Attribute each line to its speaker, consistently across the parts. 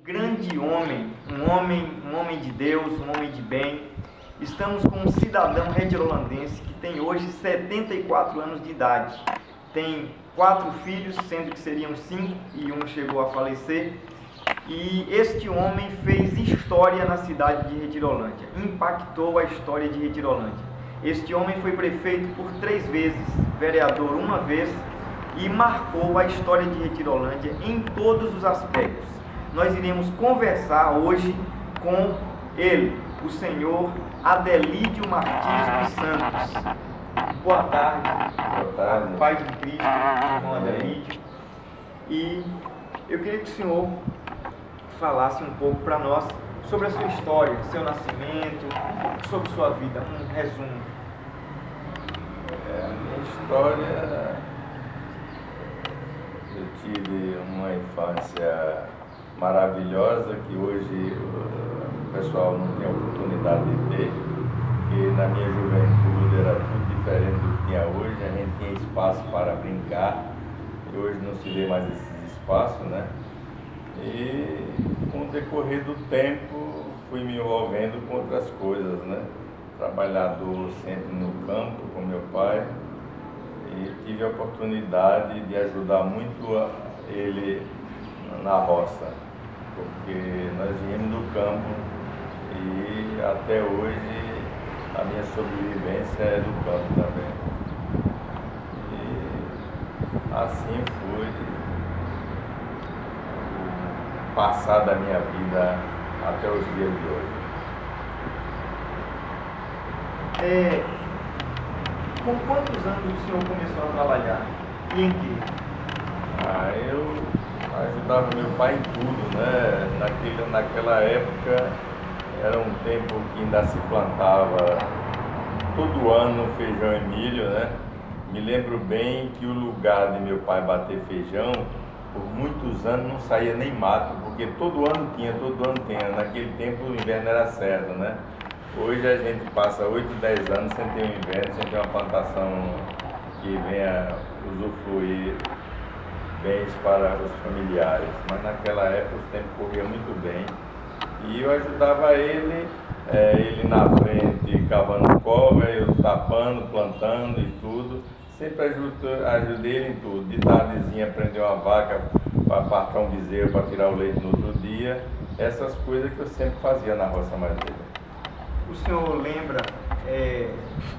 Speaker 1: grande homem, um homem de Deus, um homem de bem. Estamos com um cidadão retirolandense que tem hoje 74 anos de idade. Tem 4 filhos, sendo que seriam 5 e um chegou a falecer. E este homem fez história na cidade de Retirolândia, impactou a história de Retirolândia. Este homem foi prefeito por 3 vezes, vereador uma vez, e marcou a história de Retirolândia em todos os aspectos. Nós iremos conversar hoje com ele, o senhor Adelídio Martins dos Santos. Boa tarde.
Speaker 2: Boa tarde.
Speaker 1: Pai de Cristo, irmão Adelídio. E eu queria que o senhor falasse um pouco para nós sobre a sua história, seu nascimento, um pouco sobre sua vida, um resumo.
Speaker 2: A minha história, eu tive uma infância maravilhosa que hoje o pessoal não tem oportunidade de ter, porque na minha juventude era tudo diferente do que tinha hoje, a gente tinha espaço para brincar e hoje não se vê mais esses espaços, né? E com o decorrer do tempo fui me envolvendo com outras coisas, né? Trabalhador sempre no campo com meu pai e tive a oportunidade de ajudar muito ele na roça, porque nós viemos do campo e até hoje a minha sobrevivência é do campo também. E assim foi passar da minha vida até os dias de hoje.
Speaker 1: Com quantos anos o senhor começou a trabalhar? E em que?
Speaker 2: Eu ajudava meu pai em tudo, né? Naquela época era um tempo que ainda se plantava todo ano feijão e milho, né? Me lembro bem que o lugar de meu pai bater feijão, por muitos anos não saía nem mato, porque todo ano tinha. Naquele tempo o inverno era certo, né? Hoje a gente passa 8, 10 anos sem ter um inverno, sem ter uma plantação que venha usufruir bens para os familiares. Mas naquela época os tempos corriam muito bem. E eu ajudava ele na frente cavando cova, eu tapando, plantando e tudo. Sempre ajudei ele em tudo. De tardezinha prender uma vaca para apartar um bezerro para tirar o leite no outro dia. Essas coisas que eu sempre fazia na roça mais velha.
Speaker 1: O senhor lembra,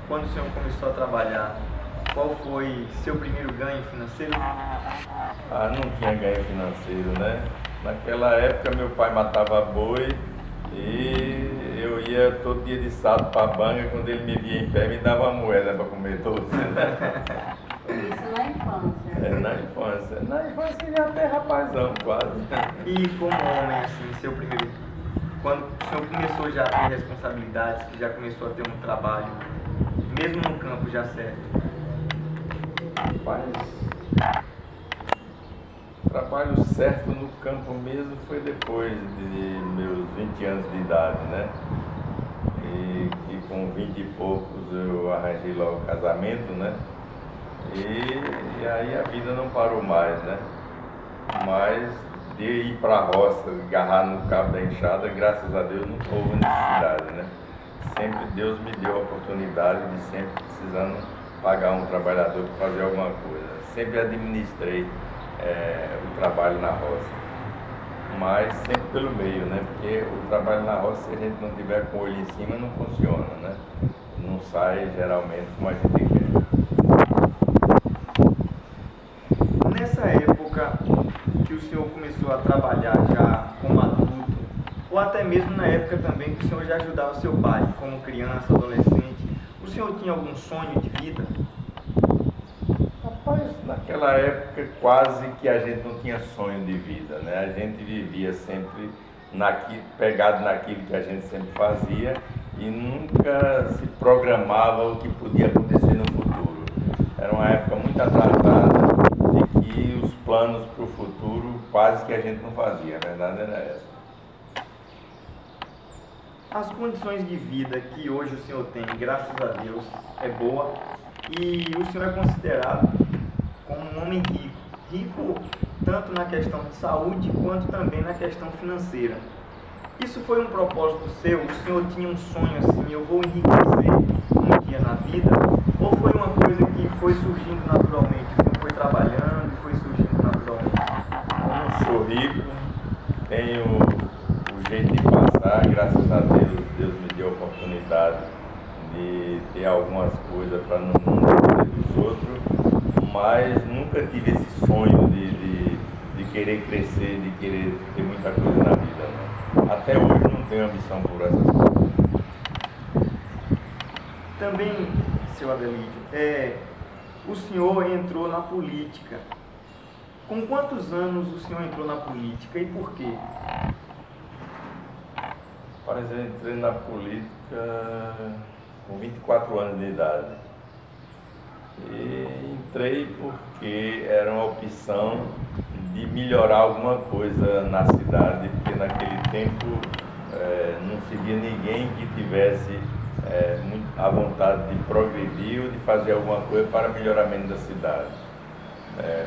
Speaker 1: quando o senhor começou a trabalhar, qual foi seu primeiro ganho financeiro?
Speaker 2: Não tinha ganho financeiro, né? Naquela época meu pai matava boi e eu ia todo dia de sábado para a banca, quando ele me via em pé me dava uma moeda para comer doce, né?
Speaker 3: Isso na infância.
Speaker 2: Na infância. Na infância já até rapazão quase.
Speaker 1: E como homem, assim, seu primeiro... Quando o senhor começou já a ter responsabilidades, que já começou a ter um trabalho, mesmo no campo já certo?
Speaker 2: Rapaz, trabalho certo no campo mesmo foi depois de meus 20 anos de idade, né? E com 20 e poucos eu arranjei logo casamento, né? E aí a vida não parou mais, né? Mas de ir para a roça, agarrar no cabo da enxada, graças a Deus nunca houve necessidade, né? Sempre Deus me deu a oportunidade de sempre precisando pagar um trabalhador para fazer alguma coisa. Sempre administrei o trabalho na roça, mas sempre pelo meio, né? Porque o trabalho na roça, se a gente não tiver com o olho em cima, não funciona, né? Não sai geralmente como a gente quer.
Speaker 1: Nessa época que o senhor começou a trabalhar já como adulto, ou até mesmo na época também que o senhor já ajudava seu pai, como criança, adolescente, o senhor tinha algum sonho de vida?
Speaker 2: Rapaz, naquela época quase que a gente não tinha sonho de vida, né? A gente vivia sempre pegado naquilo que a gente sempre fazia e nunca se programava o que podia acontecer no futuro. Era uma época muito atrasada de que os planos para o futuro quase que a gente não fazia, a verdade era essa.
Speaker 1: As condições de vida que hoje o senhor tem, graças a Deus, é boa, e o senhor é considerado como um homem rico. Rico tanto na questão de saúde quanto também na questão financeira. Isso foi um propósito seu? O senhor tinha um sonho assim, eu vou enriquecer um dia na vida? Ou foi uma coisa que foi surgindo naturalmente? O senhor foi trabalhando e foi surgindo naturalmente?
Speaker 2: Como sou rico, tenho o jeito de passar, graças a Deus, Deus me deu a oportunidade de ter algumas coisas para não depender dos outros, mas nunca tive esse sonho de querer crescer, de querer ter muita coisa na vida, né? Até hoje não tenho ambição por essas coisas.
Speaker 1: Também, seu Adelídio, o senhor entrou na política. Com quantos anos o senhor entrou na política e por quê?
Speaker 2: Mas eu entrei na política com 24 anos de idade. E entrei porque era uma opção de melhorar alguma coisa na cidade, porque naquele tempo não se via ninguém que tivesse a vontade de progredir ou de fazer alguma coisa para melhoramento da cidade.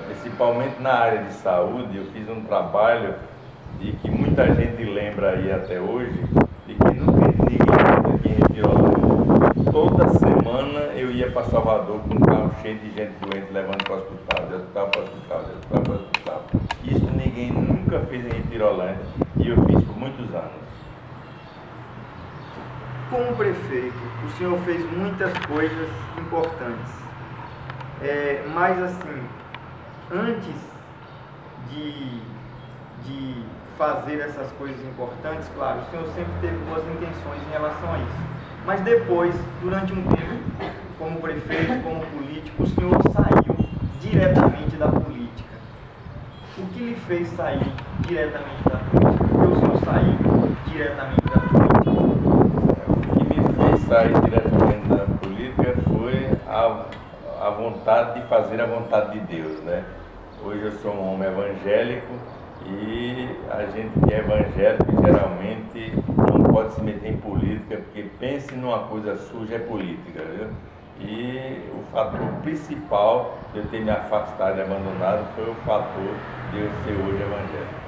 Speaker 2: Principalmente na área de saúde, eu fiz um trabalho de que muita gente lembra aí até hoje, de que nunca ninguém fez aqui em Repirolândia. Toda semana eu ia para Salvador com um carro cheio de gente doente levando para o hospital, de hospital para hospital, de hospital para hospital. Isso ninguém nunca fez em Repirolândia e eu fiz por muitos anos.
Speaker 1: Como prefeito, o senhor fez muitas coisas importantes, mas assim, antes de fazer essas coisas importantes, claro, o senhor sempre teve boas intenções em relação a isso. Mas depois, durante um tempo, como prefeito, como político, o senhor saiu diretamente da política. O que lhe fez sair diretamente da política? Porque o senhor saiu diretamente da política.
Speaker 2: O que me fez sair diretamente da política foi a vontade de fazer a vontade de Deus, né? Hoje eu sou um homem evangélico e a gente que é evangélico geralmente não pode se meter em política, porque pense numa coisa suja é política, viu? E o fator principal de eu ter me afastado e abandonado foi o fator de eu ser hoje evangélico.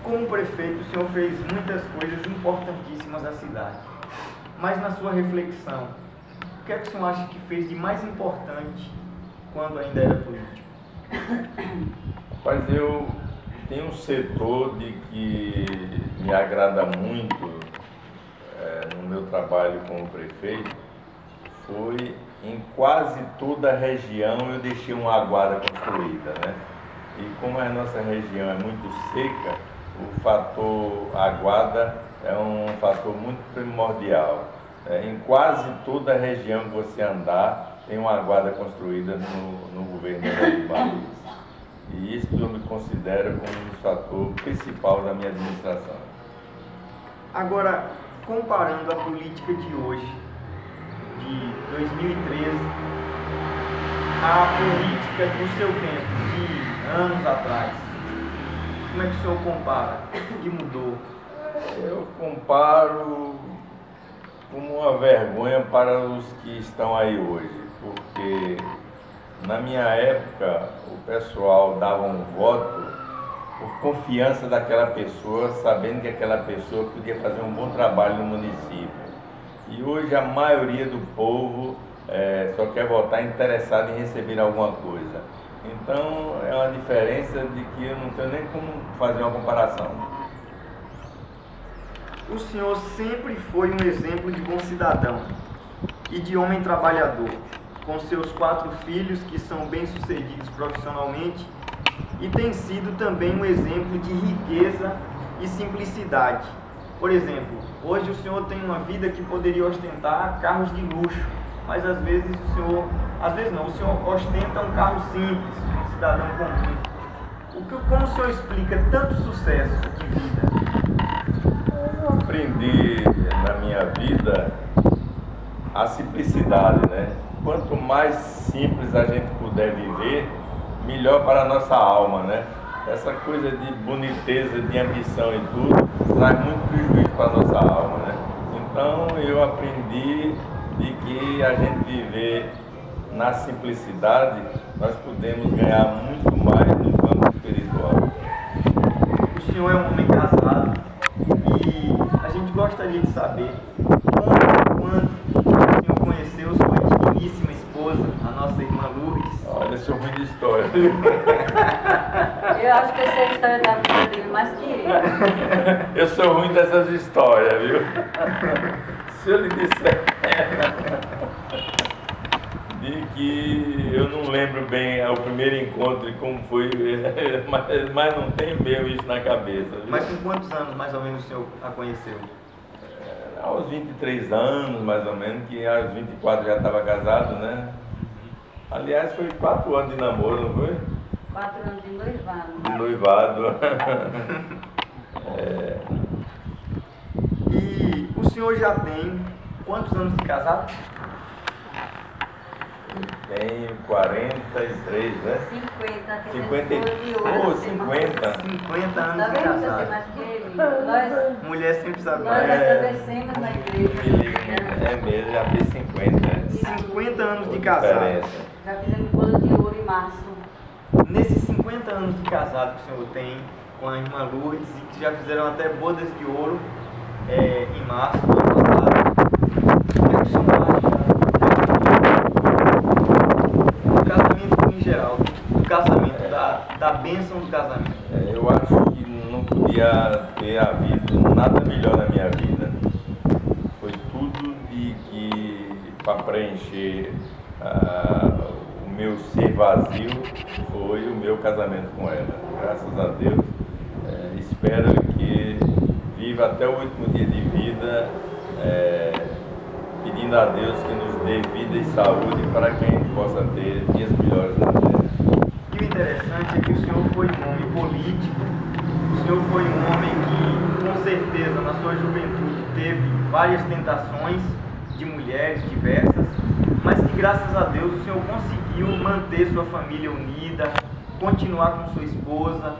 Speaker 1: Como prefeito, o senhor fez muitas coisas importantíssimas à cidade, mas na sua reflexão, o que é que o senhor acha que fez de mais importante quando ainda era político?
Speaker 2: Mas eu tenho um setor de que me agrada muito no meu trabalho como prefeito, foi em quase toda a região eu deixei uma aguada construída, né? E como a nossa região é muito seca, o fator aguada é um fator muito primordial. Em quase toda a região que você andar, tem uma aguada construída no governo de Barros. E isso eu me considero como um fator principal da minha administração.
Speaker 1: Agora, comparando a política de hoje, de 2013, à política do seu tempo, de anos atrás, como é que o senhor compara? O que mudou?
Speaker 2: Eu comparo como uma vergonha para os que estão aí hoje, porque na minha época o pessoal dava um voto por confiança daquela pessoa, sabendo que aquela pessoa podia fazer um bom trabalho no município. E hoje a maioria do povo só quer votar interessado em receber alguma coisa. Então é uma diferença de que eu não tenho nem como fazer uma comparação.
Speaker 1: O senhor sempre foi um exemplo de bom cidadão e de homem trabalhador, com seus 4 filhos que são bem-sucedidos profissionalmente, e tem sido também um exemplo de riqueza e simplicidade. Por exemplo, hoje o senhor tem uma vida que poderia ostentar carros de luxo, mas às vezes o senhor ostenta um carro simples, um cidadão comum. Como o senhor explica tanto sucesso de vida?
Speaker 2: Eu aprendi na minha vida a simplicidade, né? Quanto mais simples a gente puder viver, melhor para a nossa alma, né? Essa coisa de boniteza, de ambição e tudo, traz muito prejuízo para a nossa alma, né? Então eu aprendi de que a gente viver na simplicidade, nós podemos ganhar muito mais no campo espiritual.
Speaker 1: O senhor é um homem casado e a gente gostaria de saber como, quando o senhor conheceu sua digníssima esposa, a nossa irmã Lourdes.
Speaker 2: Olha, sou ruim de história.
Speaker 3: Eu acho que eu sei a história da vida dele mais que ele.
Speaker 2: Eu sou ruim dessas histórias, viu? Se eu lhe disser de que eu não lembro bem o primeiro encontro e como foi, mas não tem mesmo isso na cabeça. Viu?
Speaker 1: Mas com quantos anos mais ou menos o senhor a conheceu?
Speaker 2: Aos 23 anos, mais ou menos, que aos 24 já estava casado, né? Aliás, foi 4 anos de namoro, não foi?
Speaker 3: 4 anos de noivado.
Speaker 2: De noivado.
Speaker 1: E o senhor já tem quantos anos de casado?
Speaker 2: Tenho 43, né?
Speaker 3: 50.
Speaker 2: 50. Oh, 50.
Speaker 1: 50 anos
Speaker 3: Tá
Speaker 1: de
Speaker 3: vendo que eu sei
Speaker 1: casado.
Speaker 3: mais que ele? Nós
Speaker 1: Mulher sempre sabe
Speaker 3: nós
Speaker 1: mais.
Speaker 3: agradecemos na igreja.
Speaker 2: É mesmo, já fiz 50.
Speaker 1: 50 anos de
Speaker 2: Com
Speaker 1: casado.
Speaker 2: diferença.
Speaker 3: Já fizemos boda de ouro em março.
Speaker 1: Nesses 50 anos de casado que o senhor tem com a irmã Lourdes e que já fizeram até bodas de ouro em março do ano passado, o que é que o senhor acha do casamento em geral, do casamento, da bênção do casamento?
Speaker 2: Eu acho que não podia ter havido nada melhor na minha vida. Foi tudo para preencher o meu ser vazio, foi o meu casamento com ela. Graças a Deus. Espero que viva até o último dia de vida, pedindo a Deus que nos dê vida e saúde para que a gente possa ter dias melhores na terra.
Speaker 1: E o interessante é que o senhor foi um homem político, o senhor foi um homem que, com certeza, na sua juventude teve várias tentações de mulheres diversas, mas que, graças a Deus, o senhor conseguiu manter sua família unida, continuar com sua esposa.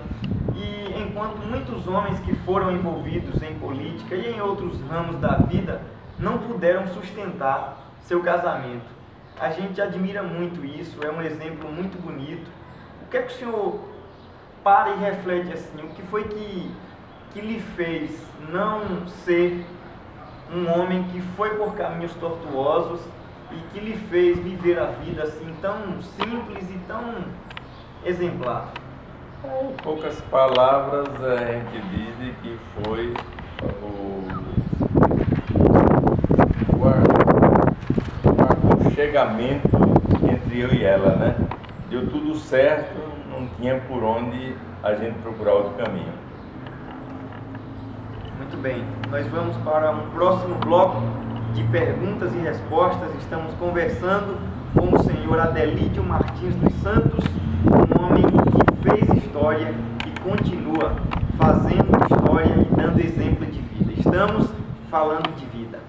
Speaker 1: E enquanto muitos homens que foram envolvidos em política e em outros ramos da vida não puderam sustentar seu casamento. A gente admira muito isso, é um exemplo muito bonito. O que é que o senhor para e reflete assim? O que foi que lhe fez não ser um homem que foi por caminhos tortuosos e que lhe fez viver a vida assim tão simples e tão exemplar?
Speaker 2: Em poucas palavras, a gente diz que foi o aconchegamento entre eu e ela, né? Deu tudo certo, não tinha por onde a gente procurar outro caminho.
Speaker 1: Muito bem, nós vamos para um próximo bloco de perguntas e respostas. Estamos conversando com o senhor Adelídio Martins dos Santos, um homem que fez história e continua fazendo história e dando exemplo de vida. Estamos falando de vida.